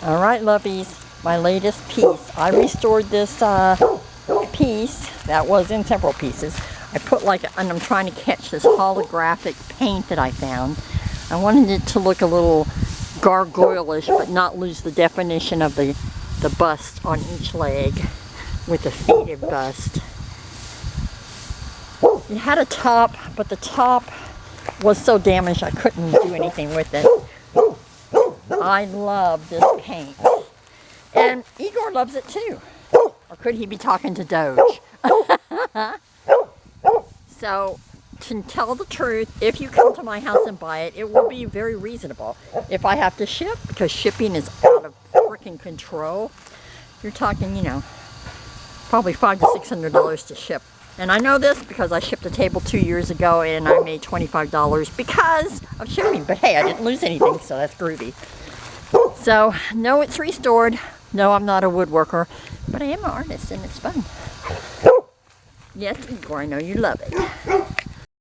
Alright, lovies, my latest piece. I restored this piece that was in several pieces. I put and I'm trying to catch this holographic paint that I found. I wanted it to look a little gargoyle-ish, but not lose the definition of the bust on each leg with the faded bust. It had a top, but the top was so damaged I couldn't do anything with it. I love this paint. And Igor loves it too. Or could he be talking to Doge? So, to tell the truth, if you come to my house and buy it, it will be very reasonable. If I have to ship, because shipping is out of freaking control, you're talking, probably $500 to $600 to ship. And I know this because I shipped a table 2 years ago and I made $25 because of shipping. But hey, I didn't lose anything, so that's groovy. So, no, it's restored. No, I'm not a woodworker, but I am an artist and it's fun. Yes, Igor, I know you love it.